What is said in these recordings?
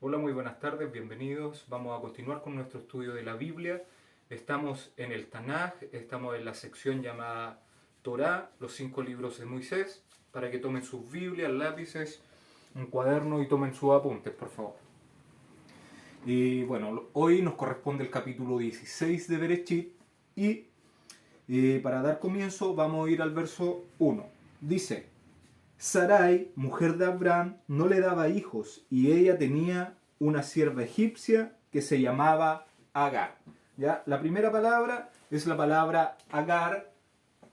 Hola, muy buenas tardes, bienvenidos. Vamos a continuar con nuestro estudio de la Biblia. Estamos en el Tanaj, estamos en la sección llamada Torá, los 5 libros de Moisés, para que tomen sus Biblias, lápices, un cuaderno y tomen sus apuntes, por favor. Y bueno, hoy nos corresponde el capítulo 16 de Bereshit y para dar comienzo vamos a ir al verso 1. Dice: Sarai, mujer de Abraham, no le daba hijos y ella tenía una sierva egipcia que se llamaba Agar. ¿Ya? La primera palabra es la palabra Agar,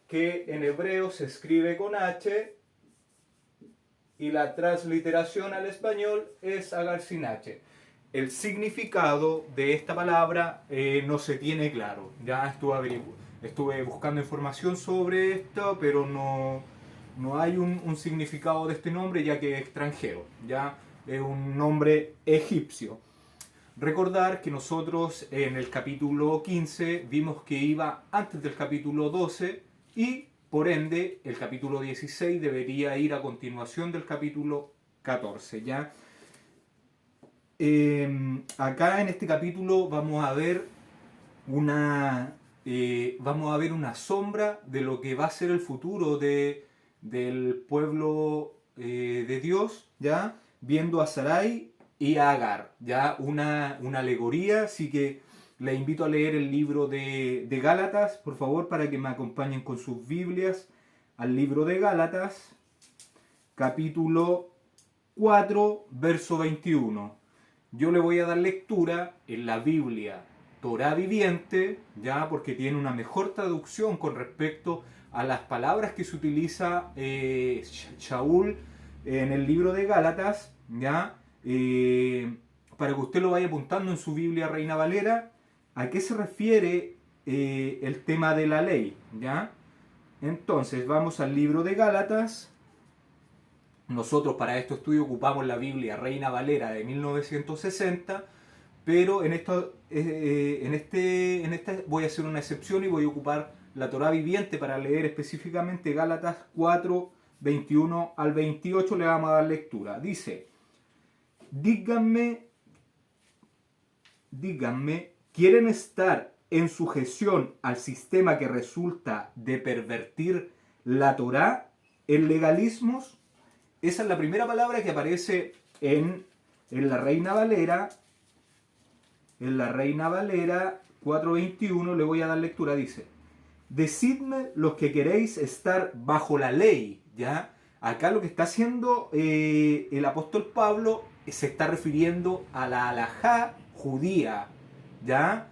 que en hebreo se escribe con H y la transliteración al español es Agar sin H. El significado de esta palabra no se tiene claro. Ya estuve buscando información sobre esto, pero no hay un significado de este nombre, ya que es extranjero. Ya es un nombre egipcio. Recordar que nosotros en el capítulo 15 vimos que iba antes del capítulo 12 y por ende el capítulo 16 debería ir a continuación del capítulo 14. ¿Ya? Acá en este capítulo vamos a ver una sombra de lo que va a ser el futuro del pueblo de Dios, ¿ya? Viendo a Sarai y a Agar, ¿ya? Una alegoría, así que le invito a leer el libro de Gálatas, por favor, para que me acompañen con sus Biblias al libro de Gálatas, capítulo 4, verso 21. Yo le voy a dar lectura en la Biblia Torá viviente, ya, porque tiene una mejor traducción con respecto a las palabras que se utiliza Shaul en el libro de Gálatas, ya, para que usted lo vaya apuntando en su Biblia Reina Valera, a qué se refiere el tema de la ley, ya. Entonces vamos al libro de Gálatas. Nosotros para este estudio ocupamos la Biblia Reina Valera de 1960, pero en esta voy a hacer una excepción y voy a ocupar la Torá viviente para leer específicamente Gálatas 4, 21 al 28. Le vamos a dar lectura. Dice: díganme, ¿quieren estar en sujeción al sistema que resulta de pervertir la Torá en legalismos? Esa es la primera palabra que aparece en la Reina Valera. En la Reina Valera 4.21 le voy a dar lectura. Dice: decidme los que queréis estar bajo la ley. ¿Ya? Acá lo que está haciendo el apóstol Pablo se está refiriendo a la halajá judía. ¿Ya?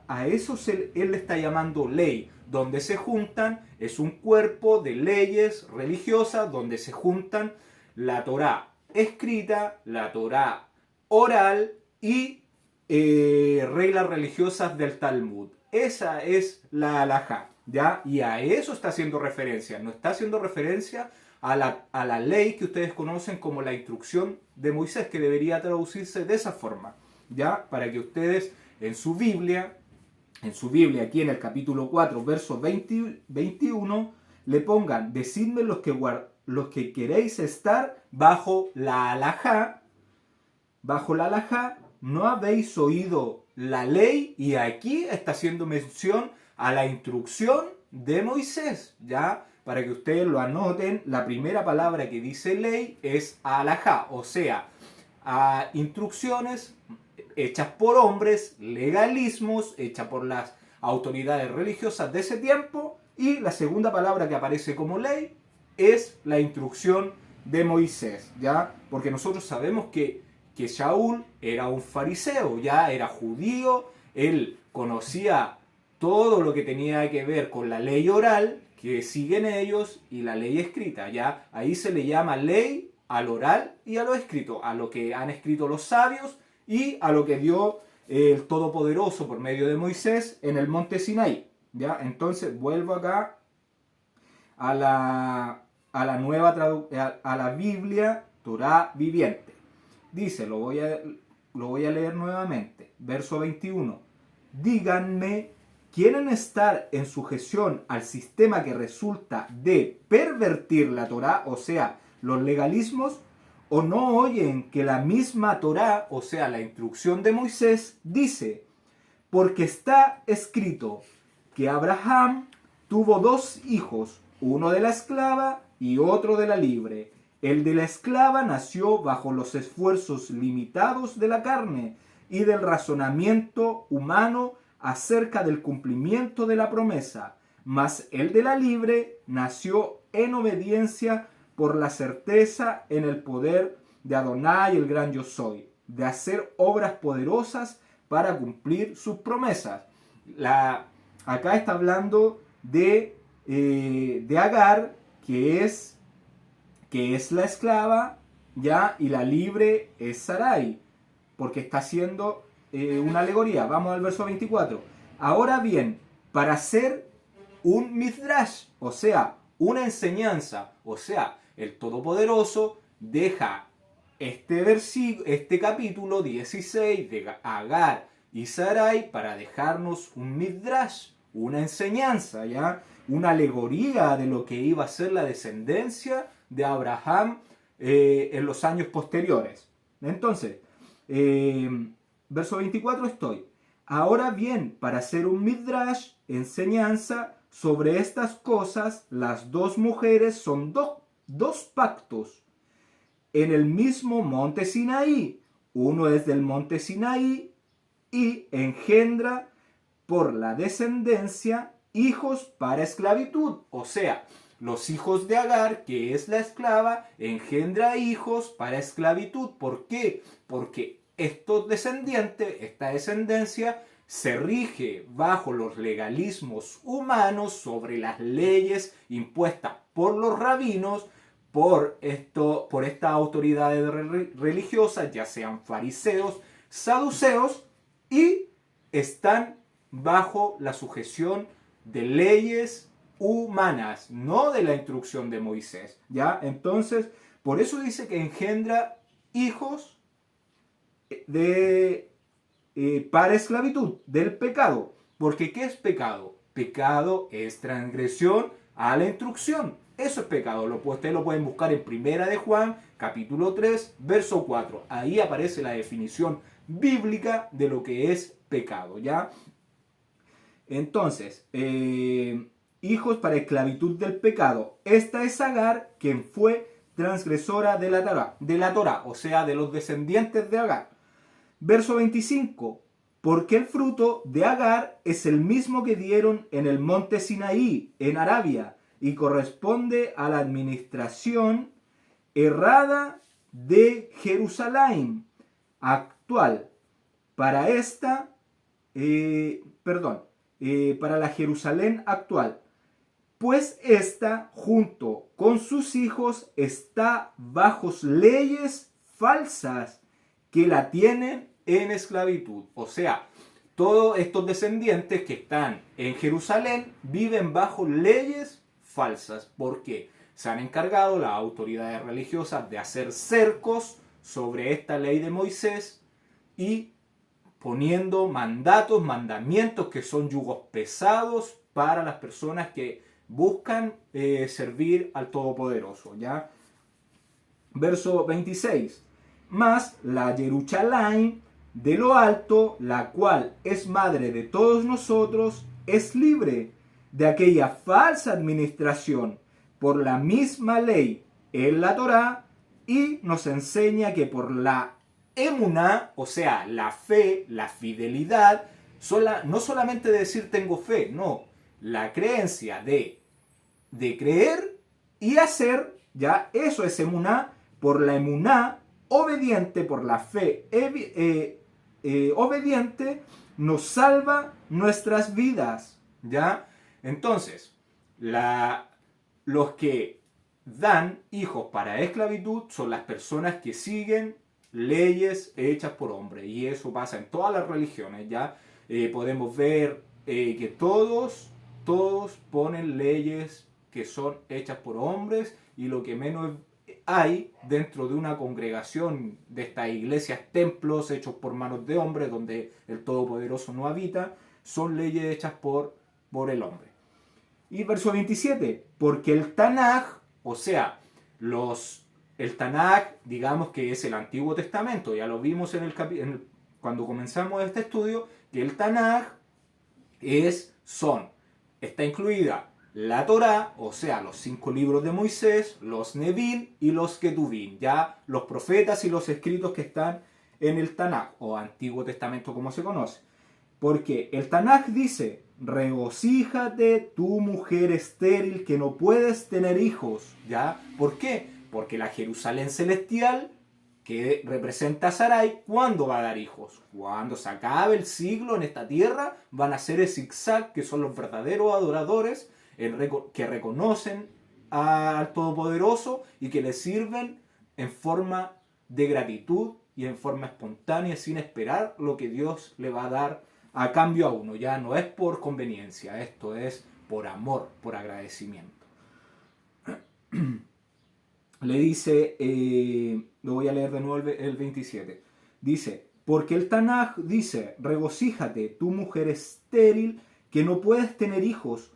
A eso él le está llamando ley. Donde se juntan, es un cuerpo de leyes religiosas donde se juntan la Torá escrita, la Torá oral y reglas religiosas del Talmud. Esa es la halajá, ¿ya? Y a eso está haciendo referencia. No está haciendo referencia a la ley que ustedes conocen como la instrucción de Moisés, que debería traducirse de esa forma, ¿ya? Para que ustedes en su Biblia, aquí en el capítulo 4, verso 21, le pongan: decidme los que queréis estar bajo la halajá. Bajo la halajá, ¿no habéis oído la ley? Y aquí está haciendo mención a la instrucción de Moisés, ¿ya? Para que ustedes lo anoten, la primera palabra que dice ley es halajá, o sea, a instrucciones hechas por hombres, legalismos, hechas por las autoridades religiosas de ese tiempo, y la segunda palabra que aparece como ley es la instrucción de Moisés, ¿ya? Porque nosotros sabemos que Shaul era un fariseo, ya era judío, él conocía todo lo que tenía que ver con la ley oral que siguen ellos y la ley escrita, ya ahí se le llama ley al oral y a lo escrito, a lo que han escrito los sabios y a lo que dio el Todopoderoso por medio de Moisés en el monte Sinaí, ya. Entonces vuelvo acá a la Biblia Torá viviente. Dice, lo voy a leer nuevamente, verso 21. Díganme, ¿quieren estar en sujeción al sistema que resulta de pervertir la Torá, o sea, los legalismos, ¿O no oyen que la misma Torá, o sea, la instrucción de Moisés, dice, porque está escrito que Abraham tuvo dos hijos, uno de la esclava y otro de la libre? El de la esclava nació bajo los esfuerzos limitados de la carne y del razonamiento humano acerca del cumplimiento de la promesa, mas el de la libre nació en obediencia por la certeza en el poder de Adonai, el gran yo soy, de hacer obras poderosas para cumplir sus promesas. Acá está hablando de Agar, que es la esclava, ¿ya? Y la libre es Sarai, porque está haciendo una alegoría. Vamos al verso 24. Ahora bien, para hacer un midrash, o sea, una enseñanza, o sea, el Todopoderoso deja este capítulo 16 de Agar y Sarai para dejarnos un midrash, una enseñanza, ¿ya? Una alegoría de lo que iba a ser la descendencia de Abraham en los años posteriores. Entonces, verso 24 estoy. Ahora bien, para hacer un midrash, enseñanza sobre estas cosas, las dos mujeres son dos pactos en el mismo monte Sinaí. Uno es del monte Sinaí y engendra por la descendencia hijos para esclavitud. O sea, los hijos de Agar, que es la esclava, engendra hijos para esclavitud. ¿Por qué? Porque estos descendientes, esta descendencia, se rige bajo los legalismos humanos sobre las leyes impuestas por los rabinos, por estas autoridades religiosas, ya sean fariseos, saduceos, y están bajo la sujeción de leyes humanas, no de la instrucción de Moisés, ¿ya? Entonces, por eso dice que engendra hijos para esclavitud, del pecado. Porque ¿qué es pecado? Pecado es transgresión a la instrucción. Eso es pecado. Ustedes lo pueden buscar en Primera de Juan, capítulo 3, verso 4. Ahí aparece la definición bíblica de lo que es pecado, ¿ya? Entonces, hijos para esclavitud del pecado. Esta es Agar, quien fue transgresora de la Torá, o sea, de los descendientes de Agar. Verso 25. Porque el fruto de Agar es el mismo que dieron en el monte Sinaí, en Arabia, y corresponde a la administración errada de Jerusalén actual. Para para la Jerusalén actual. Pues ésta, junto con sus hijos, está bajo leyes falsas que la tienen en esclavitud. O sea, todos estos descendientes que están en Jerusalén viven bajo leyes falsas. ¿Por qué? Se han encargado las autoridades religiosas de hacer cercos sobre esta ley de Moisés y poniendo mandamientos que son yugos pesados para las personas que buscan servir al Todopoderoso, ¿ya? Verso 26. Mas la Jerusalén de lo alto, la cual es madre de todos nosotros, es libre de aquella falsa administración por la misma ley en la Torá, y nos enseña que por la emuná, o sea, la fe, la fidelidad, no solamente decir tengo fe, no, la creencia de creer y hacer, ya eso es emuná. Por la emuná obediente, por la fe obediente, nos salva nuestras vidas, ¿ya? Entonces, los que dan hijos para esclavitud son las personas que siguen leyes hechas por hombres, y eso pasa en todas las religiones, ¿ya? Podemos ver que todos ponen leyes que son hechas por hombres, y lo que menos hay dentro de una congregación de estas iglesias, templos hechos por manos de hombres, donde el Todopoderoso no habita, son leyes hechas por el hombre. Y verso 27, porque el Tanaj, o sea, los el Tanaj, digamos que es el Antiguo Testamento, ya lo vimos cuando comenzamos este estudio, que el Tanaj está incluida la Torá, o sea, los 5 libros de Moisés, los Nevil y los Ketuvim, ya los profetas y los escritos que están en el Tanaj, o Antiguo Testamento como se conoce. Porque el Tanaj dice, regocíjate tu mujer estéril que no puedes tener hijos, ¿ya? ¿Por qué? Porque la Jerusalén celestial, que representa a Sarai, ¿cuándo va a dar hijos? Cuando se acabe el siglo en esta tierra, van a ser el zigzag, que son los verdaderos adoradores, que reconocen al Todopoderoso y que le sirven en forma de gratitud y en forma espontánea, sin esperar lo que Dios le va a dar a cambio a uno. Ya no es por conveniencia, esto es por amor, por agradecimiento. Le dice, lo voy a leer de nuevo el 27. Dice, porque el Tanaj dice, regocíjate, tu mujer estéril, que no puedes tener hijos,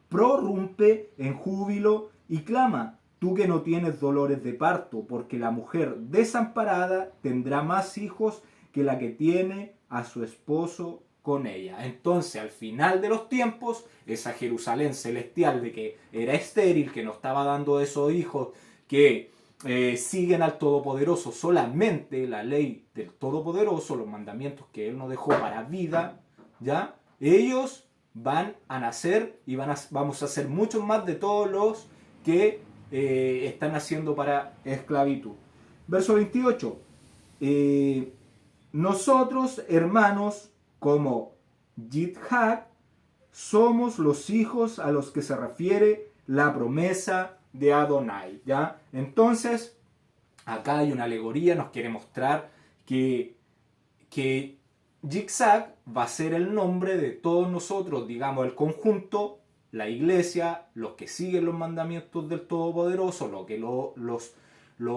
prorrumpe en júbilo y clama, tú que no tienes dolores de parto, porque la mujer desamparada tendrá más hijos que la que tiene a su esposo con ella. Entonces, al final de los tiempos, esa Jerusalén celestial de que era estéril, que no estaba dando esos hijos que siguen al Todopoderoso, solamente la ley del Todopoderoso, los mandamientos que Él nos dejó para vida, ¿ya? Ellos van a nacer y vamos a hacer muchos más de todos los que están haciendo para esclavitud. Verso 28. Nosotros, hermanos, como Yitzhak, somos los hijos a los que se refiere la promesa de Adonai, ¿ya? Entonces, acá hay una alegoría, nos quiere mostrar que Yitzhak va a ser el nombre de todos nosotros, digamos, el conjunto, la iglesia, los que siguen los mandamientos del Todopoderoso, los que lo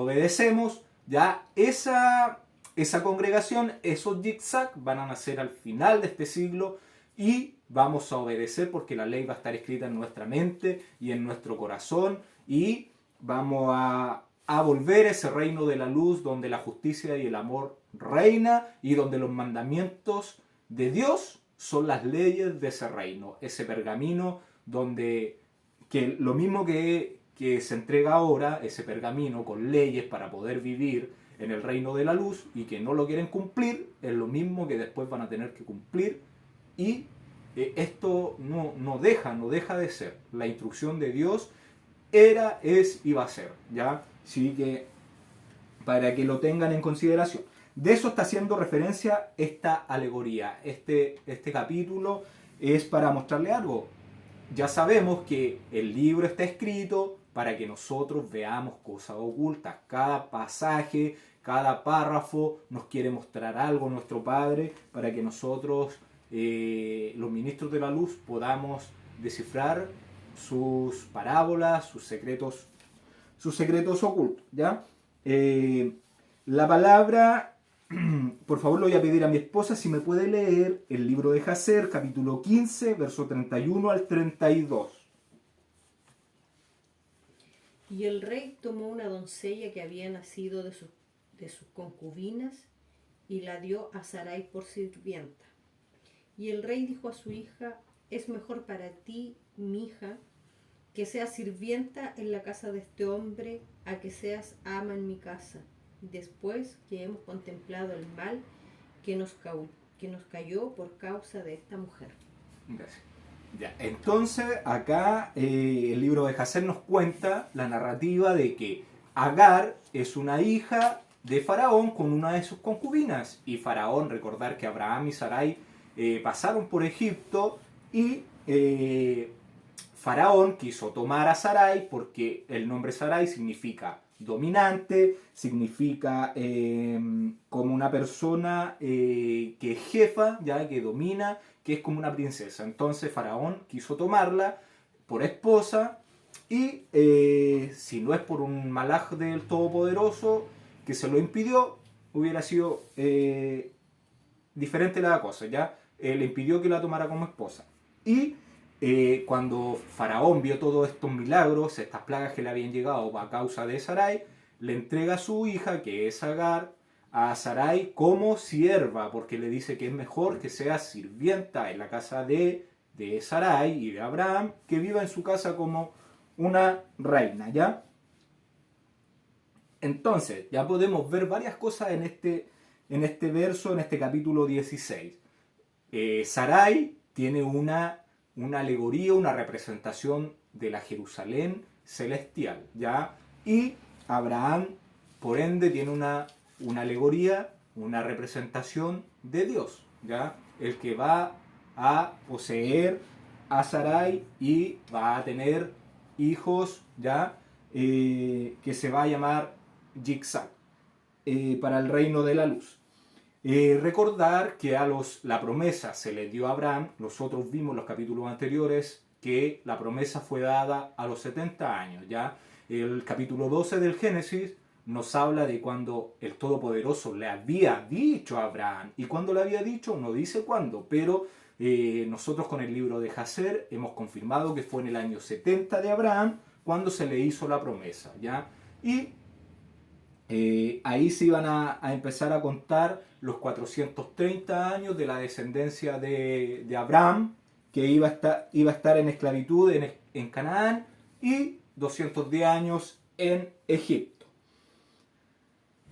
obedecemos, ya esa congregación, esos Yitzhak van a nacer al final de este siglo y vamos a obedecer porque la ley va a estar escrita en nuestra mente y en nuestro corazón y vamos a volver a ese reino de la luz donde la justicia y el amor reina y donde los mandamientos de Dios son las leyes de ese reino, ese pergamino donde que lo mismo que se entrega ahora, ese pergamino con leyes para poder vivir en el reino de la luz y que no lo quieren cumplir, es lo mismo que después van a tener que cumplir y esto no deja de ser. La instrucción de Dios era, es y va a ser, ¿ya? Así que para que lo tengan en consideración. De eso está haciendo referencia esta alegoría. Este capítulo es para mostrarle algo. Ya sabemos que el libro está escrito para que nosotros veamos cosas ocultas. Cada pasaje, cada párrafo nos quiere mostrar algo nuestro Padre para que nosotros, los ministros de la luz, podamos descifrar sus parábolas, sus secretos ocultos, ¿ya? La palabra, por favor, le voy a pedir a mi esposa si me puede leer el libro de Jacer, capítulo 15, verso 31 al 32. Y el rey tomó una doncella que había nacido de sus concubinas y la dio a Sarai por sirvienta. Y el rey dijo a su hija, es mejor para ti, mi hija, que seas sirvienta en la casa de este hombre, a que seas ama en mi casa, después que hemos contemplado el mal que nos cayó por causa de esta mujer. Gracias. Ya, entonces acá el libro de Jacer nos cuenta la narrativa de que Agar es una hija de Faraón con una de sus concubinas. Y Faraón, recordar que Abraham y Sarai pasaron por Egipto y Faraón quiso tomar a Sarai porque el nombre Sarai significa dominante, significa como una persona que es jefa, ya que domina, que es como una princesa. Entonces Faraón quiso tomarla por esposa y si no es por un malaj del Todopoderoso que se lo impidió, hubiera sido diferente la cosa, ¿ya? Le impidió que la tomara como esposa. Y cuando Faraón vio todos estos milagros, estas plagas que le habían llegado a causa de Sarai, le entrega a su hija, que es Agar, a Sarai como sierva, porque le dice que es mejor que sea sirvienta en la casa de Sarai y de Abraham, que viva en su casa como una reina, ¿ya? Entonces, ya podemos ver varias cosas en este verso, en este capítulo 16. Sarai tiene una alegoría, una representación de la Jerusalén celestial, ¿ya? Y Abraham, por ende, tiene una alegoría, una representación de Dios, ¿ya? El que va a poseer a Sarai y va a tener hijos, ¿ya? Que se va a llamar Yitzhak, para el reino de la luz. Recordar que la promesa se le dio a Abraham. Nosotros vimos en los capítulos anteriores que la promesa fue dada a los 70 años, ¿ya? El capítulo 12 del Génesis nos habla de cuando el Todopoderoso le había dicho a Abraham, y cuando le había dicho no dice cuándo, pero nosotros con el libro de Jacer hemos confirmado que fue en el año 70 de Abraham cuando se le hizo la promesa, ¿ya? Y ahí se iban a empezar a contar los 430 años de la descendencia de Abraham, que iba a estar en esclavitud en Canaán, y 210 años en Egipto.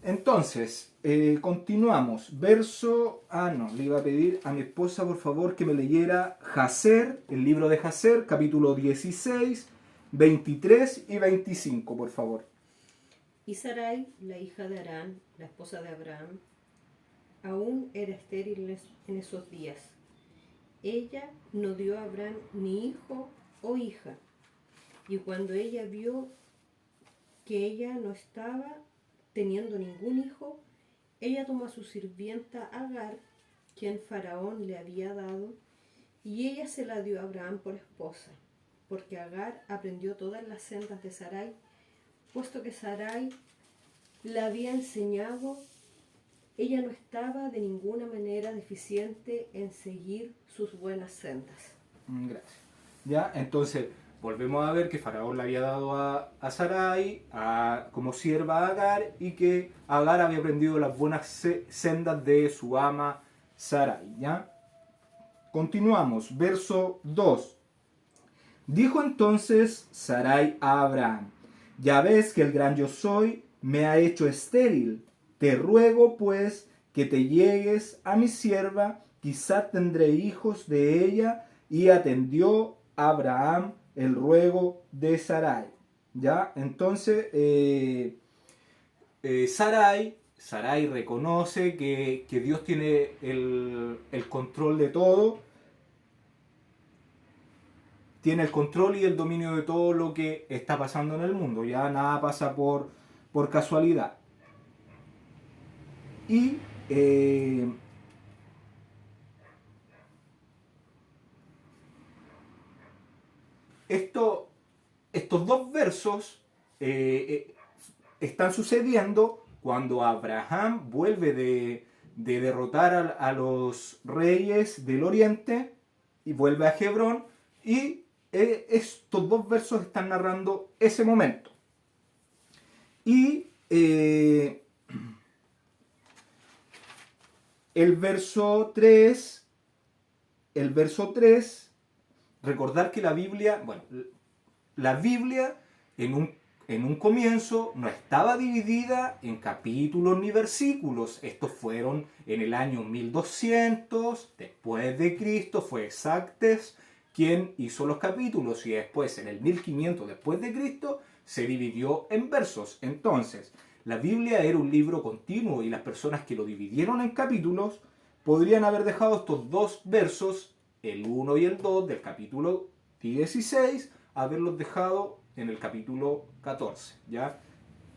Entonces, continuamos. Le iba a pedir a mi esposa, por favor, que me leyera Jacer, el libro de Jacer, capítulo 16, 23 y 25, por favor. Y Sarai, la hija de Harán, la esposa de Abraham, aún era estéril en esos días. Ella no dio a Abraham ni hijo o hija. Y cuando ella vio que ella no estaba teniendo ningún hijo, ella tomó a su sirvienta Agar, quien Faraón le había dado, y ella se la dio a Abraham por esposa, porque Agar aprendió todas las sendas de Sarai, puesto que Sarai la había enseñado. Ella no estaba de ninguna manera deficiente en seguir sus buenas sendas. Gracias. Ya, entonces volvemos a ver que Faraón le había dado a Sarai como sierva a Agar, y que Agar había aprendido las buenas sendas de su ama Sarai, ¿ya? Continuamos, verso 2. Dijo entonces Sarai a Abraham: ya ves que el gran yo soy me ha hecho estéril. Te ruego pues que te llegues a mi sierva, quizá tendré hijos de ella. Y atendió Abraham el ruego de Sarai. ¿Ya? Entonces, Sarai reconoce que Dios tiene el control de todo. Tiene el control y el dominio de todo lo que está pasando en el mundo. Ya nada pasa por casualidad. Y estos dos versos están sucediendo cuando Abraham vuelve de derrotar a los reyes del oriente y vuelve a Hebrón, y estos dos versos están narrando ese momento. Y el verso 3, recordar que la Biblia en un comienzo no estaba dividida en capítulos ni versículos. Estos fueron en el año 1200 después de Cristo, fue Exactes quien hizo los capítulos, y después en el 1500 después de Cristo se dividió en versos. Entonces, la Biblia era un libro continuo, y las personas que lo dividieron en capítulos podrían haber dejado estos dos versos, el 1 y el 2 del capítulo 16, haberlos dejado en el capítulo 14, ¿ya?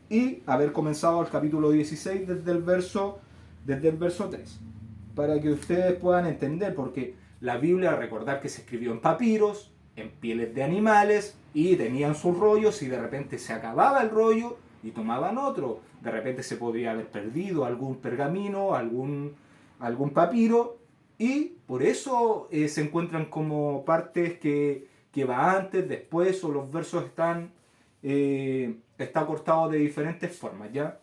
Y haber comenzado el capítulo 16 desde el verso 3, para que ustedes puedan entender, porque la Biblia, recordar que se escribió en papiros, en pieles de animales, y tenían sus rollos, y de repente se acababa el rollo y tomaban otro. De repente se podría haber perdido algún pergamino, algún papiro, Y por eso se encuentran como partes que va antes, después, o los versos está cortado de diferentes formas, ¿ya?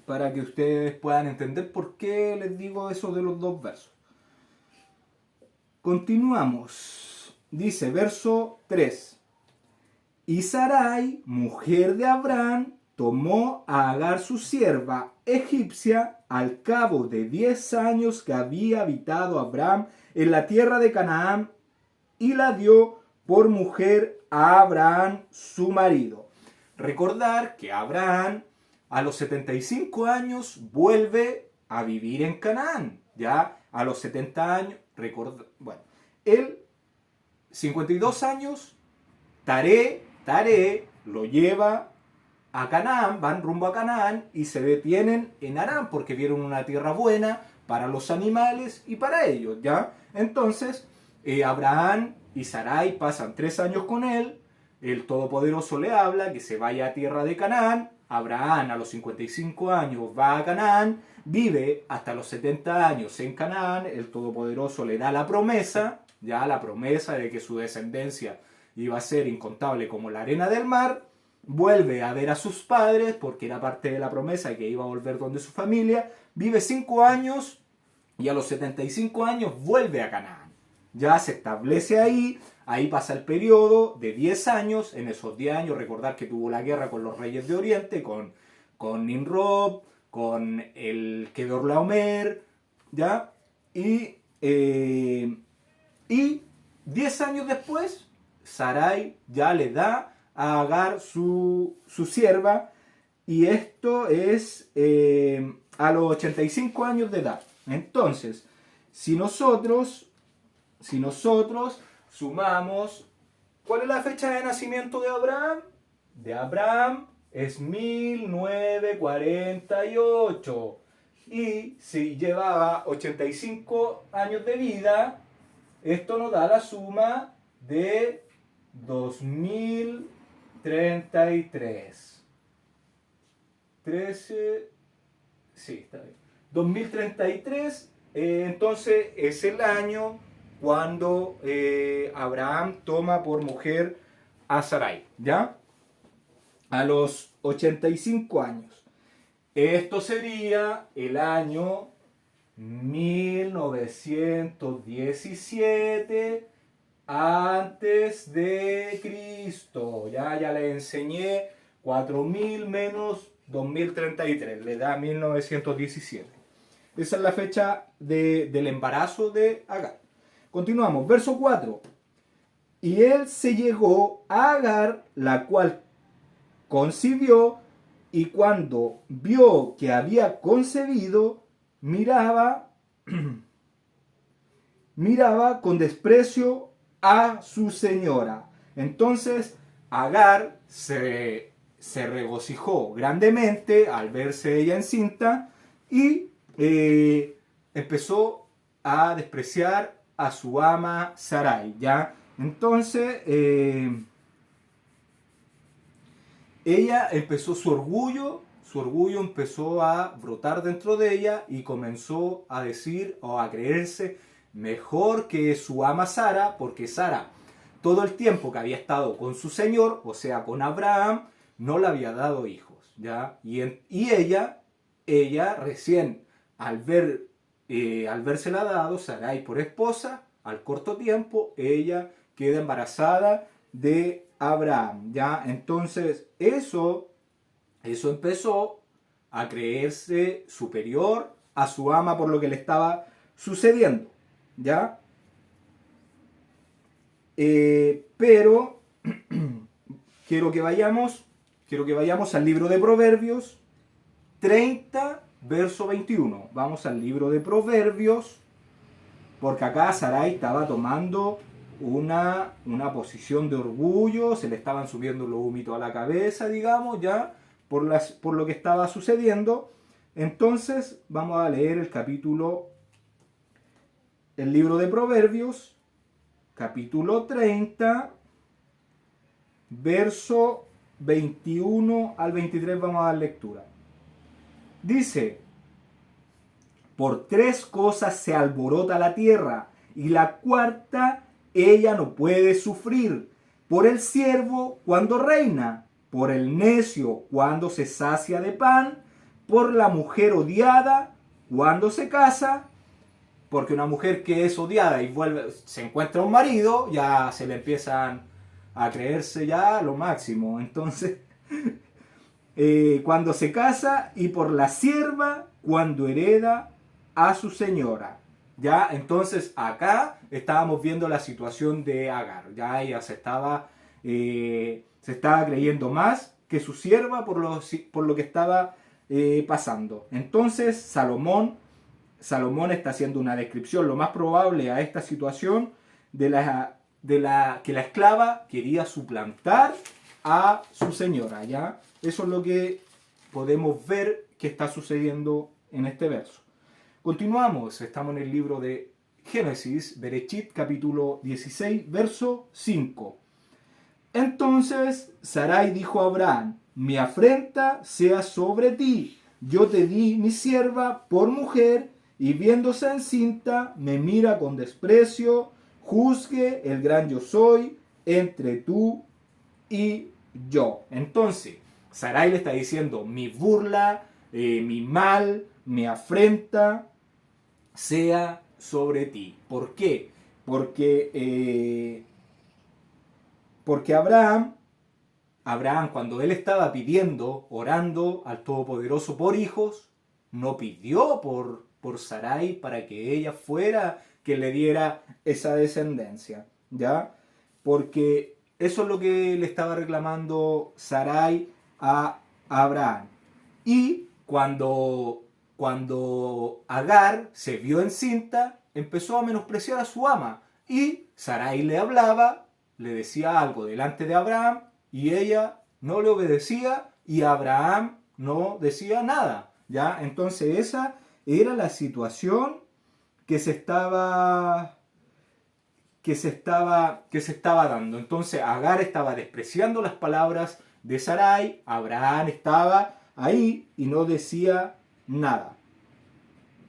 Para que ustedes puedan entender por qué les digo eso de los dos versos. Continuamos. Dice verso 3. Y Sarai, mujer de Abraham, tomó a Agar su sierva egipcia al cabo de 10 años que había habitado Abraham en la tierra de Canaán y la dio por mujer a Abraham su marido. Recordar que Abraham a los 75 años vuelve a vivir en Canaán. Ya a los 70 años, bueno, él 52 años, Taré lo lleva a Canaán, van rumbo a Canaán y se detienen en Aram porque vieron una tierra buena para los animales y para ellos, ¿ya? Entonces, Abraham y Sarai pasan 3 años con él, el Todopoderoso le habla que se vaya a tierra de Canaán, Abraham a los 55 años va a Canaán, vive hasta los 70 años en Canaán, el Todopoderoso le da la promesa, ya la promesa de que su descendencia iba a ser incontable como la arena del mar, vuelve a ver a sus padres, porque era parte de la promesa que iba a volver donde su familia, vive 5 años y a los 75 años vuelve a Canaán. Ya se establece ahí pasa el periodo de 10 años, en esos 10 años recordar que tuvo la guerra con los reyes de Oriente, con Nimrod, con el Kedorlaomer, ¿ya? Y 10 años después, Sarai ya le da a Agar su sierva, y esto es a los 85 años de edad. Entonces, si nosotros sumamos, ¿cuál es la fecha de nacimiento de Abraham? De Abraham es 1948. Y si llevaba 85 años de vida, esto nos da la suma de 2033. 13, sí, está bien. 2033, entonces es el año cuando Abraham toma por mujer a Sarai, ¿ya? A los 85 años. Esto sería el año 1917 antes de Cristo. Ya le enseñé 4000 menos 2033, le da 1917. Esa es la fecha del embarazo de Agar. Continuamos, verso 4. Y él se llegó a Agar, la cual concibió, y cuando vio que había concebido, miraba con desprecio a su señora. Entonces Agar se regocijó grandemente al verse ella encinta y empezó a despreciar a su ama Sarai, ¿ya? Entonces ella empezó su orgullo empezó a brotar dentro de ella y comenzó a decir o a creerse mejor que su ama Sara, porque Sara todo el tiempo que había estado con su señor, o sea con Abraham, no le había dado hijos, ¿ya? Y ella recién al vérsela dado Sarai por esposa, al corto tiempo ella queda embarazada de Abraham, ¿ya? Entonces eso empezó a creerse superior a su ama por lo que le estaba sucediendo, ¿ya? Pero quiero que vayamos al libro de Proverbios 30, verso 21. Vamos al libro de Proverbios, porque acá Sarai estaba tomando una posición de orgullo, se le estaban subiendo los humitos a la cabeza, digamos, ya, por lo que estaba sucediendo. Entonces vamos a leer el libro de Proverbios, capítulo 30, verso 21 al 23, vamos a dar lectura. Dice: Por 3 cosas se alborota la tierra, y la cuarta ella no puede sufrir. Por el siervo cuando reina, por el necio cuando se sacia de pan, por la mujer odiada cuando se casa, porque una mujer que es odiada y se encuentra un marido, ya se le empiezan a creerse ya lo máximo. Entonces, cuando se casa, y por la sierva cuando hereda a su señora. Ya, entonces acá estábamos viendo la situación de Agar. Ya ella se estaba creyendo más que su sierva por lo que estaba pasando. Entonces Salomón está haciendo una descripción, lo más probable a esta situación, de que la esclava quería suplantar a su señora. ¿Ya? Eso es lo que podemos ver que está sucediendo en este verso. Continuamos, estamos en el libro de Génesis, Berechit, capítulo 16, verso 5. Entonces Sarai dijo a Abraham: mi afrenta sea sobre ti, yo te di mi sierva por mujer, y viéndose encinta me mira con desprecio, juzgue el gran yo soy entre tú y yo. Entonces Sarai le está diciendo: mi burla, mi mal, mi afrenta sea sobre ti. ¿Por qué? Porque Abraham, cuando él estaba pidiendo, orando al Todopoderoso por hijos, no pidió por Sarai para que ella fuera que le diera esa descendencia, ¿ya? Porque eso es lo que le estaba reclamando Sarai a Abraham. Y cuando Agar se vio encinta, empezó a menospreciar a su ama. Y Sarai le hablaba, le decía algo delante de Abraham, y ella no le obedecía, y Abraham no decía nada. ¿Ya? Entonces esa era la situación que se estaba dando. Entonces Agar estaba despreciando las palabras de Sarai, Abraham estaba ahí y no decía nada.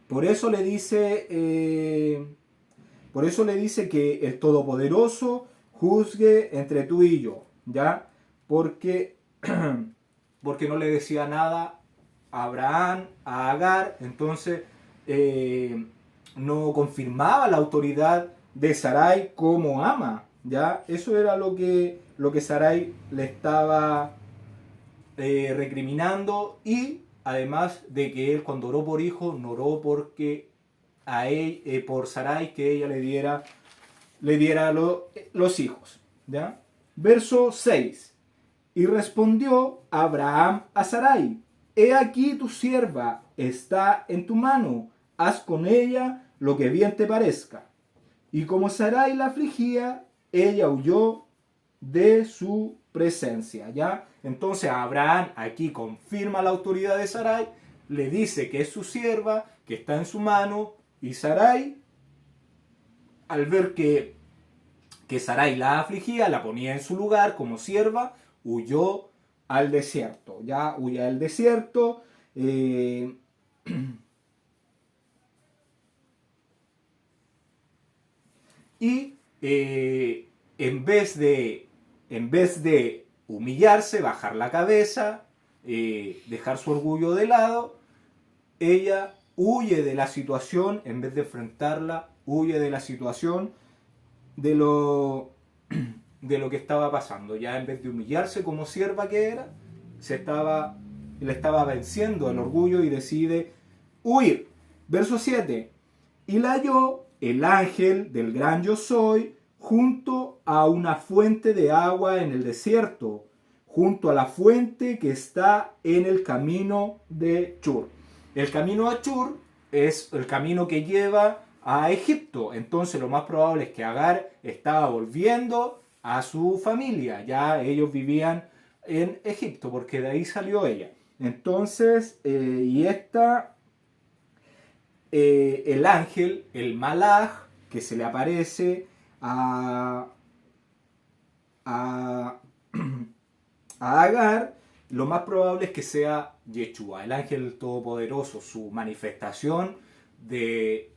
Por eso le dice que el Todopoderoso juzgue entre tú y yo, ¿ya? Porque no le decía nada a Abraham, a Agar. Entonces no confirmaba la autoridad de Sarai como ama, ¿ya? Eso era lo que Sarai le estaba recriminando. Y además de que él, cuando oró por hijo, no oró porque por Sarai, que ella le diera los hijos, ¿ya? Verso 6. Y respondió Abraham a Sarai: he aquí tu sierva está en tu mano, haz con ella lo que bien te parezca. Y como Sarai la afligía, ella huyó de su presencia, ¿ya? Entonces Abraham aquí confirma la autoridad de Sarai, le dice que es su sierva, que está en su mano, y Sarai, al ver que Sarai la afligía, la ponía en su lugar como sierva, huyó al desierto, ya huye al desierto. Y en vez de humillarse, bajar la cabeza, dejar su orgullo de lado, ella huye de la situación. En vez de enfrentarla, huye de la situación, de lo que estaba pasando. Ya en vez de humillarse como sierva que era, le estaba venciendo el orgullo y decide huir. Verso 7. Y la halló el ángel del gran yo soy junto a una fuente de agua en el desierto, junto a la fuente que está en el camino de Chur. El camino a Chur es el camino que lleva a Egipto. Entonces lo más probable es que Agar estaba volviendo a su familia. Ya ellos vivían en Egipto, porque de ahí salió ella. Entonces, el ángel, el malaj, que se le aparece a Agar, lo más probable es que sea Yeshua, el ángel todopoderoso, su manifestación de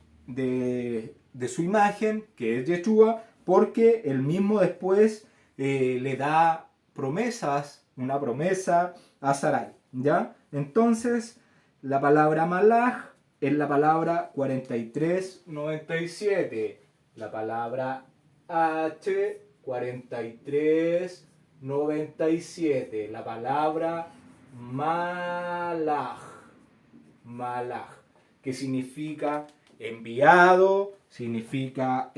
su imagen, que es Yeshua, porque él mismo después le da promesas, una promesa a Sarai, ¿ya? Entonces, la palabra malach es la palabra 4397, la palabra H 4397, la palabra malach, malach, que significa enviado, significa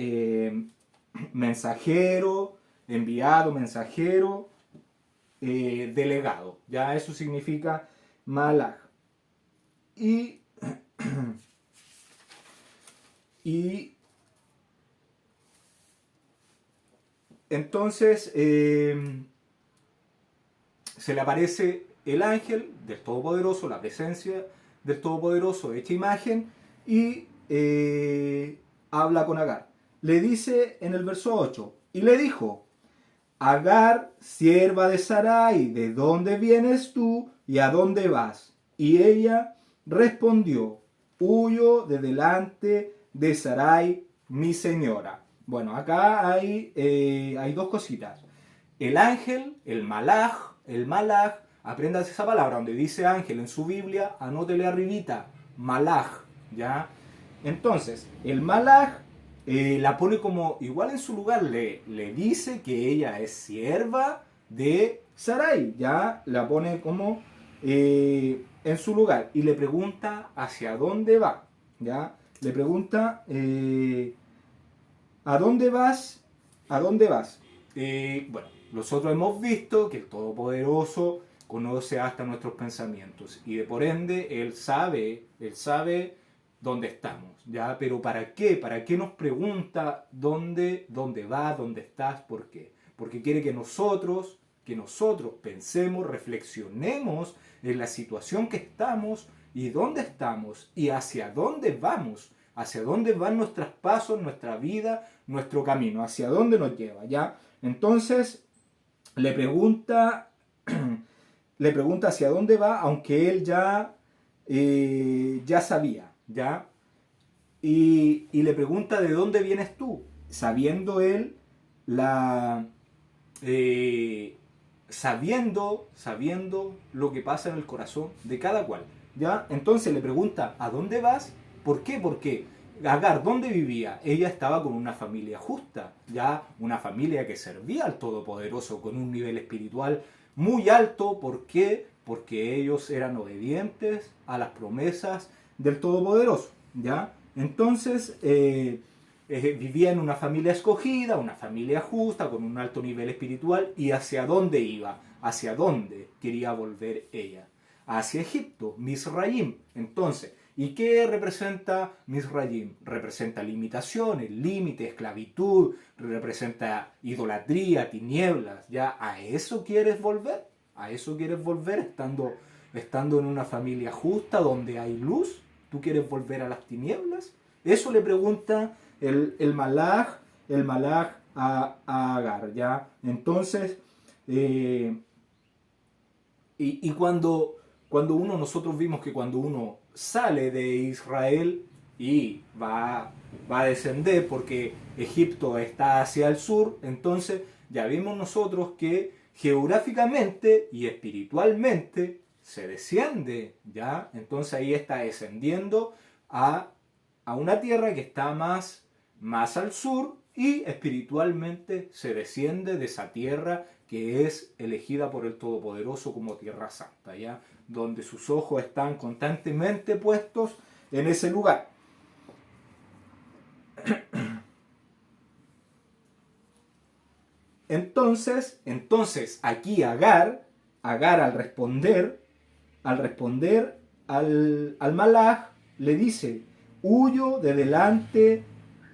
mensajero, enviado, mensajero, delegado. Ya eso significa malach. Y entonces se le aparece el ángel del Todopoderoso, la presencia del Todopoderoso hecha imagen, y habla con Agar. Le dice en el verso 8, y le dijo: Agar, sierva de Sarai, ¿de dónde vienes tú y a dónde vas? Y ella respondió: huyo de delante de Sarai, mi señora. Bueno, acá hay dos cositas. El ángel, el malach, aprendas esa palabra, donde dice ángel en su Biblia, anótele arribita, malach, ¿ya? Entonces, el malach la pone como igual en su lugar, le dice que ella es sierva de Sarai, ¿ya? La pone como en su lugar y le pregunta hacia dónde va, ¿ya? Le pregunta, ¿a dónde vas? ¿A dónde vas? Bueno, nosotros hemos visto que el Todopoderoso conoce hasta nuestros pensamientos y de por ende Él sabe dónde estamos, ¿ya? Pero ¿para qué? ¿Para qué nos pregunta dónde va, dónde estás, por qué? Porque quiere que nosotros pensemos, reflexionemos en la situación que estamos y dónde estamos y hacia dónde vamos, hacia dónde van nuestros pasos, nuestra vida, nuestro camino, hacia dónde nos lleva, ¿ya? Entonces le pregunta hacia dónde va, aunque él ya sabía, ¿ya? Y le pregunta de dónde vienes tú, sabiendo él sabiendo lo que pasa en el corazón de cada cual, ¿ya? Entonces le pregunta, ¿a dónde vas? ¿Por qué? Porque Agar, ¿dónde vivía? Ella estaba con una familia justa, ya una familia que servía al Todopoderoso con un nivel espiritual muy alto. ¿Por qué? Porque ellos eran obedientes a las promesas del Todopoderoso, ¿ya? Entonces vivía en una familia escogida, una familia justa, con un alto nivel espiritual. ¿Y hacia dónde iba? ¿Hacia dónde quería volver ella? Hacia Egipto, Misraim. Entonces, ¿y qué representa Misraim? Representa limitaciones, límite, esclavitud, representa idolatría, tinieblas. ¿Ya a eso quieres volver? ¿A eso quieres volver estando en una familia justa donde hay luz? ¿Tú quieres volver a las tinieblas? Eso le pregunta el malach a Agar, ¿ya? Entonces, nosotros vimos que cuando uno sale de Israel y va a descender porque Egipto está hacia el sur, entonces ya vimos nosotros que geográficamente y espiritualmente se desciende, ¿ya? Entonces ahí está descendiendo a una tierra que está más al sur, y espiritualmente se desciende de esa tierra que es elegida por el Todopoderoso como tierra santa, ¿ya? Donde sus ojos están constantemente puestos en ese lugar. Entonces aquí Agar al responder al malach, le dice: huyo de delante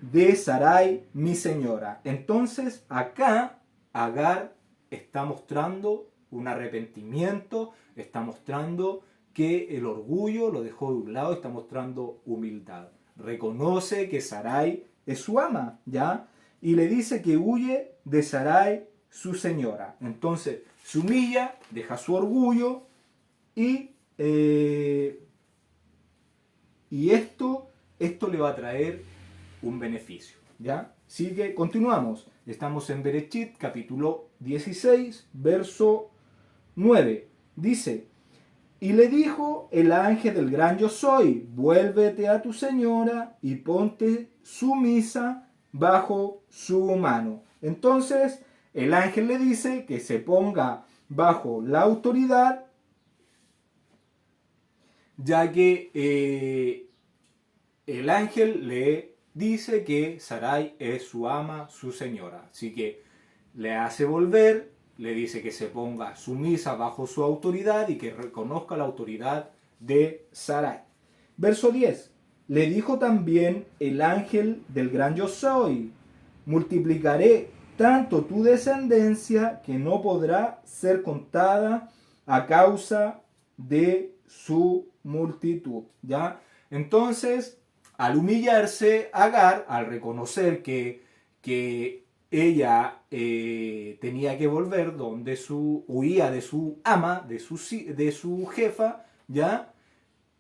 de Sarai, mi señora. Entonces acá Agar está mostrando un arrepentimiento, está mostrando que el orgullo lo dejó de un lado, está mostrando humildad. Reconoce que Sarai es su ama, ¿ya? Y le dice que huye de Sarai, su señora. Entonces se humilla, deja su orgullo y esto esto le va a traer un beneficio, ¿ya? Así que continuamos. Estamos en Berechit, capítulo 16, verso 9. Dice: y le dijo el ángel del gran yo soy, vuélvete a tu señora y ponte sumisa bajo su mano. Entonces el ángel le dice que se ponga bajo la autoridad, ya que el ángel le dice que Sarai es su ama, su señora. Así que le hace volver, le dice que se ponga sumisa bajo su autoridad y que reconozca la autoridad de Sarai. Verso 10. Le dijo también el ángel del gran yo soy, multiplicaré tanto tu descendencia que no podrá ser contada a causa de su multitud. ¿Ya? Entonces, al humillarse, Agar, al reconocer que ella tenía que volver donde huía de su ama, de su jefa, ¿ya?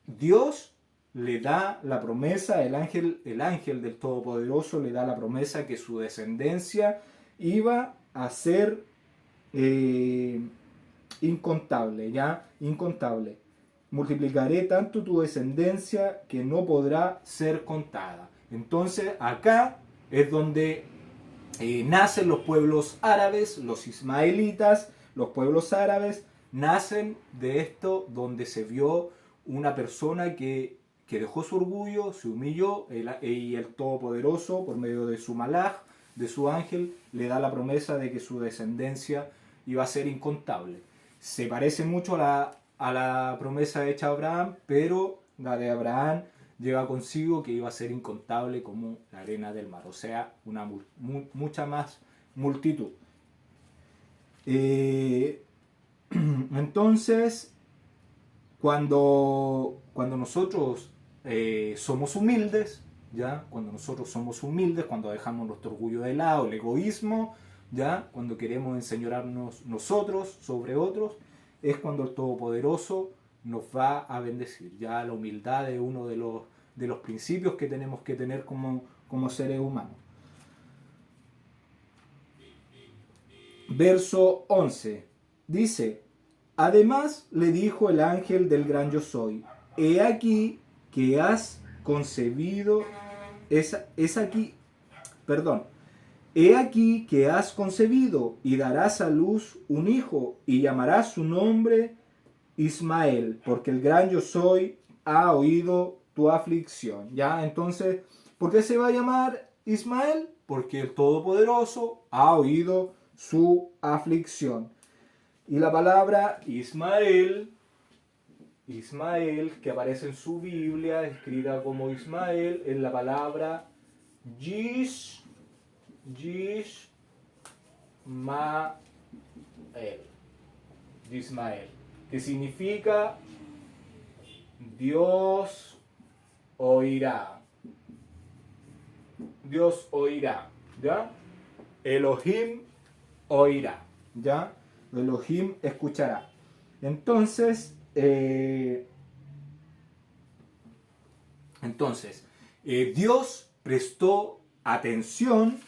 Dios le da la promesa, el ángel del Todopoderoso le da la promesa que su descendencia iba a ser incontable, ¿ya? Incontable. Multiplicaré tanto tu descendencia que no podrá ser contada. Entonces acá es donde nacen los pueblos árabes, los ismaelitas, los pueblos árabes nacen de esto, donde se vio una persona que dejó su orgullo, se humilló, y el Todopoderoso, por medio de su malaj, de su ángel, le da la promesa de que su descendencia iba a ser incontable. Se parece mucho a la promesa hecha a Abraham, pero la de Abraham lleva consigo que iba a ser incontable como la arena del mar, o sea, una mucha más multitud. Entonces, cuando nosotros somos humildes, ¿ya? Cuando nosotros somos humildes, cuando dejamos nuestro orgullo de lado, el egoísmo, ¿ya? Cuando queremos enseñarnos nosotros sobre otros, es cuando el Todopoderoso nos va a bendecir. Ya la humildad es uno de los principios que tenemos que tener como seres humanos. Verso 11 dice: además le dijo el ángel del gran yo soy, he aquí que has concebido, he aquí que has concebido y darás a luz un hijo y llamarás su nombre Ismael, porque el gran yo soy ha oído tu aflicción. ¿Ya? Entonces, ¿por qué se va a llamar Ismael? Porque el Todopoderoso ha oído su aflicción. Y la palabra Ismael, que aparece en su Biblia, escrita como Ismael, es la palabra Yismael, que significa Dios oirá. Dios oirá, ¿ya? Elohim oirá, ¿ya? Elohim escuchará. Entonces, Dios prestó atención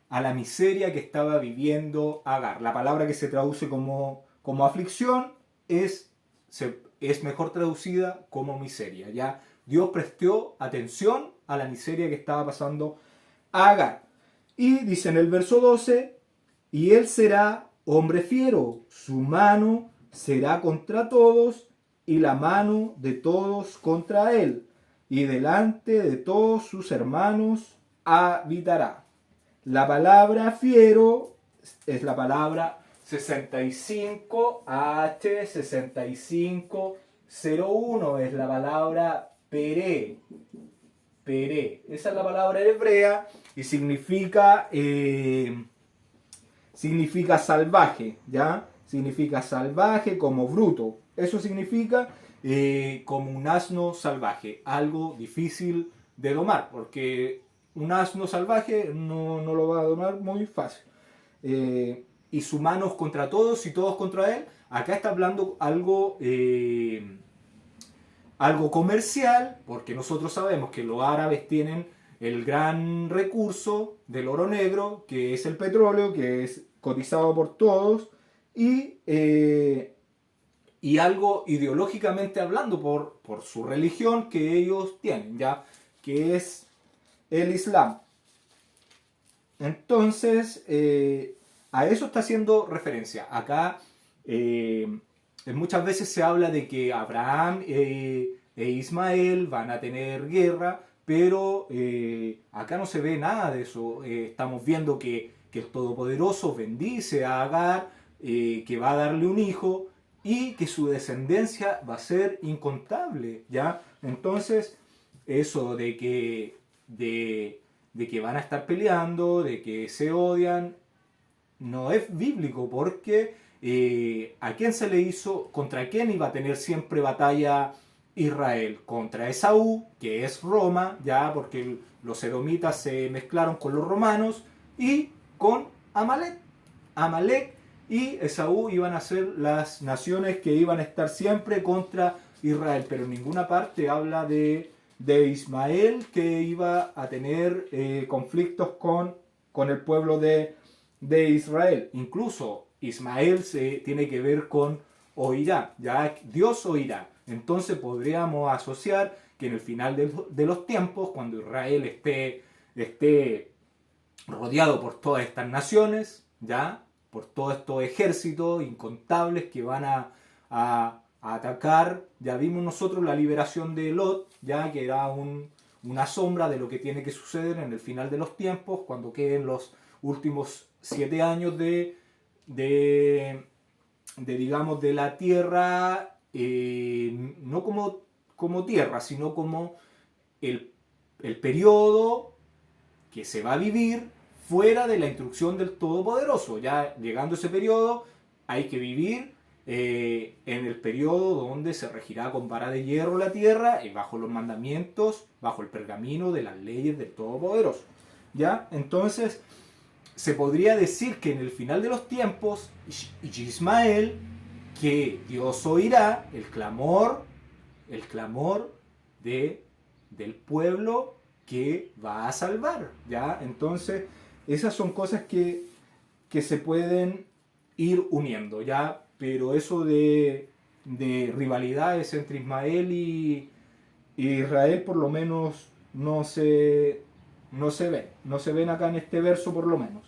a la miseria que estaba viviendo Agar. La palabra que se traduce como aflicción es mejor traducida como miseria, ¿ya? Dios prestó atención a la miseria que estaba pasando Agar. Y dice en el verso 12, y él será hombre fiero, su mano será contra todos, y la mano de todos contra él, y delante de todos sus hermanos habitará. La palabra fiero es la palabra 65H6501, es la palabra peré. Esa es la palabra hebrea y significa salvaje, ¿ya? Significa salvaje como bruto. Eso significa como un asno salvaje, algo difícil de domar, porque un asno salvaje no lo va a domar muy fácil. Y su mano es contra todos y todos contra él. Acá está hablando algo algo comercial, porque nosotros sabemos que los árabes tienen el gran recurso del oro negro, que es el petróleo, que es cotizado por todos, y algo ideológicamente hablando por su religión que ellos tienen, ¿ya? Que es el Islam. Entonces, a eso está haciendo referencia. Acá muchas veces se habla de que Abraham e Ismael van a tener guerra, pero acá no se ve nada de eso. Estamos viendo que el Todopoderoso bendice a Agar, que va a darle un hijo y que su descendencia va a ser incontable, ¿ya? Entonces, eso de que van a estar peleando, de que se odian, no es bíblico, porque ¿a quién se le hizo? ¿Contra quién iba a tener siempre batalla Israel? Contra Esaú, que es Roma, ya porque los edomitas se mezclaron con los romanos, y con Amalek. Amalek y Esaú iban a ser las naciones que iban a estar siempre contra Israel, pero en ninguna parte habla de Ismael, que iba a tener conflictos con el pueblo de Israel. Incluso Ismael se tiene que ver con oirá, ya Dios oirá. Entonces podríamos asociar que en el final de los tiempos, cuando Israel esté rodeado por todas estas naciones, ya por todos estos ejércitos incontables que van a atacar. Ya vimos nosotros la liberación de Lot, ya que era una sombra de lo que tiene que suceder en el final de los tiempos, cuando queden los últimos 7 años digamos, de la tierra, no como tierra, sino como el periodo que se va a vivir fuera de la instrucción del Todopoderoso. Ya llegando ese periodo, hay que vivir en el periodo donde se regirá con vara de hierro la tierra, y bajo los mandamientos, bajo el pergamino de las leyes del Todopoderoso. ¿Ya? Entonces, se podría decir que en el final de los tiempos, Ismael, que Dios oirá el clamor del pueblo que va a salvar, ¿ya? Entonces, esas son cosas que se pueden ir uniendo, ¿ya? Pero eso de rivalidades entre Ismael y Israel, por lo menos, no se ven acá en este verso, por lo menos.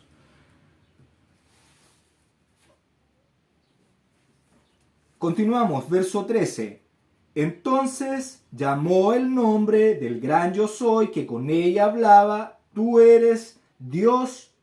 Continuamos, verso 13. Entonces llamó el nombre del gran yo soy, que con ella hablaba: tú eres Dios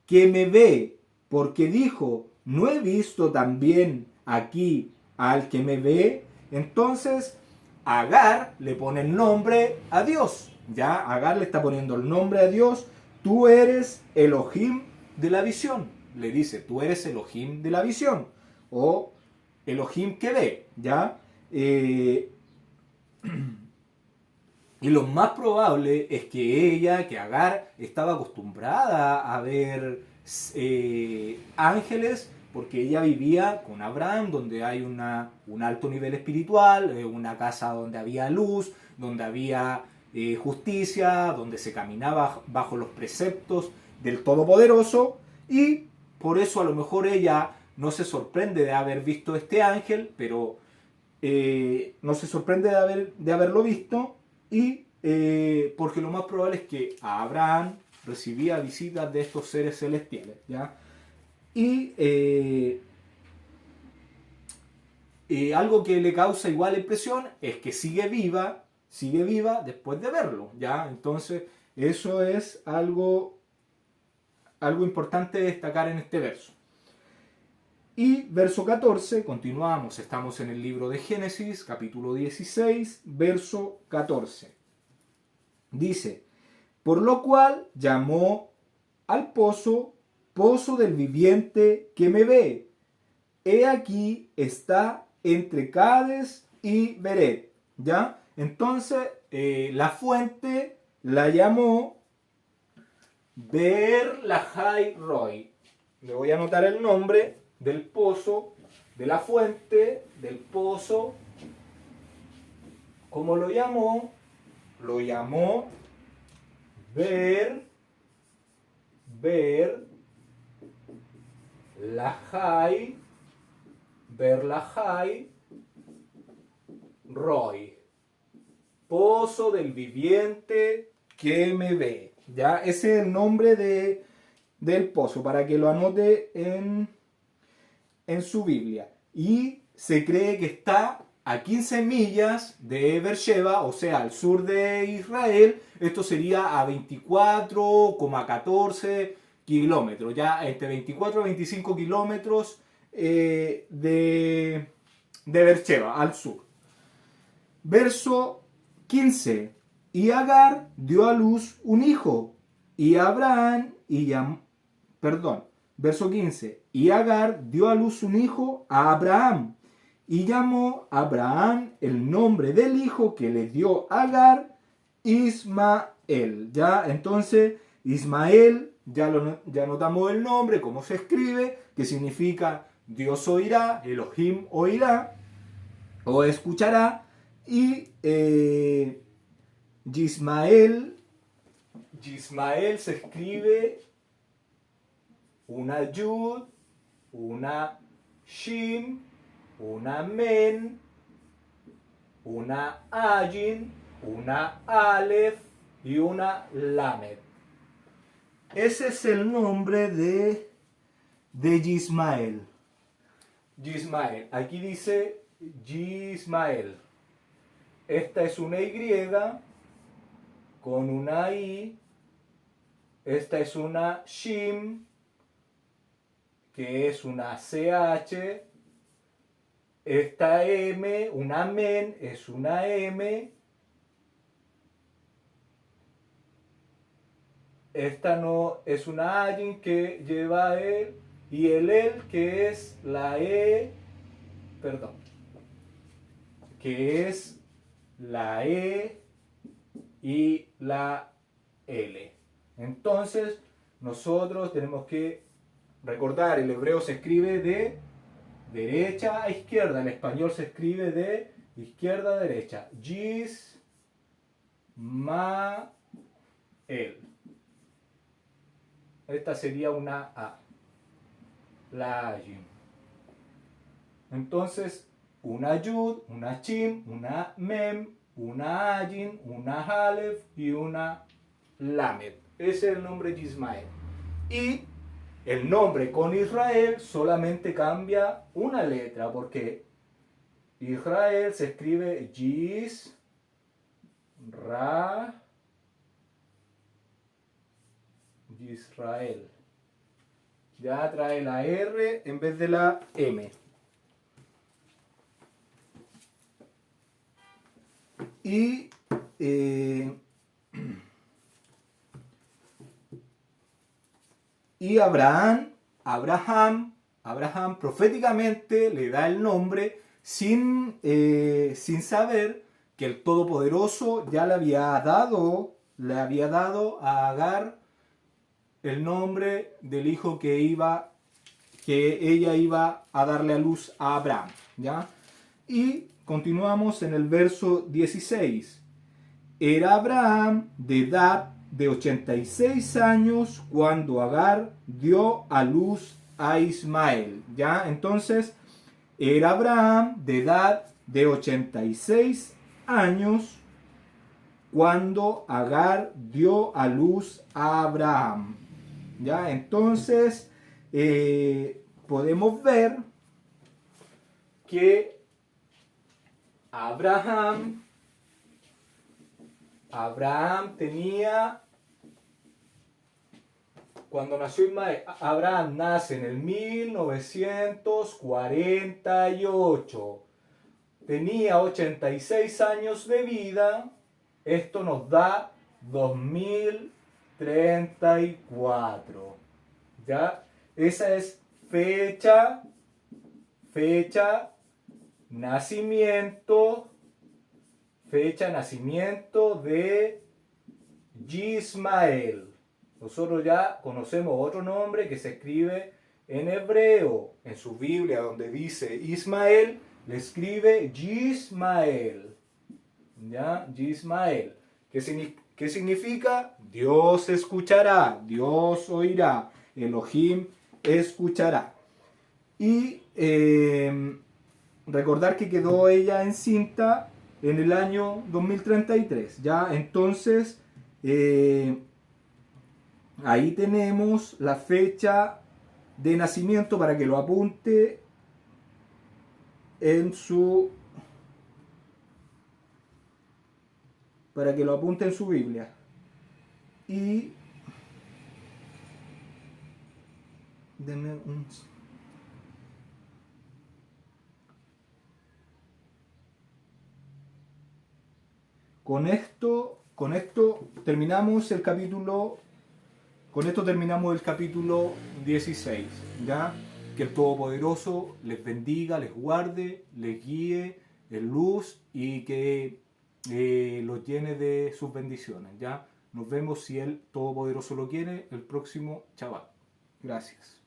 que me ve, porque dijo: ¿no he visto también aquí al que me ve? Entonces Agar le pone el nombre a Dios. Ya Agar le está poniendo el nombre a Dios. Tú eres Elohim de la visión. Le dice: tú eres Elohim de la visión, o Elohim que ve, ¿ya? Y lo más probable es que Agar, estaba acostumbrada a ver ángeles, porque ella vivía con Abraham, donde hay un alto nivel espiritual, una casa donde había luz, donde había justicia, donde se caminaba bajo los preceptos del Todopoderoso, y por eso a lo mejor ella no se sorprende de haber visto este ángel, pero no se sorprende de haberlo visto, y porque lo más probable es que Abraham recibía visitas de estos seres celestiales, ¿ya? Y algo que le causa igual impresión es que sigue viva después de verlo, ¿ya? Entonces eso es algo importante de destacar en este verso. Y verso 14, continuamos, estamos en el libro de Génesis, capítulo 16, verso 14. Dice: por lo cual llamó al pozo del viviente que me ve. He aquí está entre Cades y Beret, ¿ya? Entonces, la fuente la llamó Beer Lahai Roi. Le voy a anotar el nombre del pozo, de la fuente, del pozo ¿Cómo lo llamó? Lo llamó Ber Lahai Roy. Pozo del viviente que me ve. ¿Ya? Ese es el nombre del pozo, para que lo anote en su Biblia. Y se cree que está a 15 millas de Beersheba, o sea, al sur de Israel. Esto sería a 24,14 kilómetros, ya entre 24 y 25 kilómetros de Beersheba, al sur. Verso 15. Y Agar dio a luz un hijo, y Abraham, verso 15. Y Agar dio a luz un hijo a Abraham, y llamó a Abraham el nombre del hijo que le dio Agar, Ismael. Ya, entonces, Ismael, ya notamos el nombre, cómo se escribe, que significa Dios oirá, Elohim oirá, o escuchará, y Yismael se escribe una Yud, una Shin, una Men, una Ayin, una Aleph y una Lamed. Ese es el nombre de Yismael. Yismael. Aquí dice Yismael. Esta es una Y con una I. Esta es una Shim, que es una CH. Esta M, una Men, es una M. Esta no es una Ayin que lleva el. Y el que es la E. Perdón. Que es la E y la L. Entonces, nosotros tenemos que recordar, el hebreo se escribe de derecha a izquierda, el español se escribe de izquierda a derecha. Yismael. Esta sería una A. La Ayin. Entonces, una Yud, una Chim, una Mem, una Ayin, una Aleph y una Lamed. Ese es el nombre de Ismael. Y el nombre con Israel solamente cambia una letra, porque Israel se escribe Yisrael. Ya trae la R en vez de la M. Y Abraham proféticamente le da el nombre sin saber que el Todopoderoso ya le había dado a Agar el nombre del hijo que ella iba a darle a luz a Abraham, ¿ya? Y continuamos en el verso 16. Era Abraham de edad de 86 años cuando Agar dio a luz a Ismael, ¿ya? Entonces, era Abraham de edad de 86 años cuando Agar dio a luz a Abraham, ¿ya? Entonces, podemos ver que Abraham tenía, cuando nació Ismael, Abraham nace en el 1948, tenía 86 años de vida, esto nos da 2034, ¿ya? Esa es fecha, nacimiento de Yismael. Nosotros ya conocemos otro nombre que se escribe en hebreo. En su Biblia, donde dice Ismael, le escribe Yismael. ¿ya? Yismael. ¿Qué significa? Dios escuchará, Dios oirá, Elohim escuchará. Y recordar que quedó ella encinta en el año 2033, ¿ya? Entonces, ahí tenemos la fecha de nacimiento para que lo apunte en su Biblia. Y denme un... Con esto terminamos el capítulo. Con esto terminamos el capítulo 16, ¿ya? Que el Todopoderoso les bendiga, les guarde, les guíe en luz y que los llene de sus bendiciones, ¿ya? Nos vemos, si el Todopoderoso lo quiere, el próximo Shabbat. Gracias.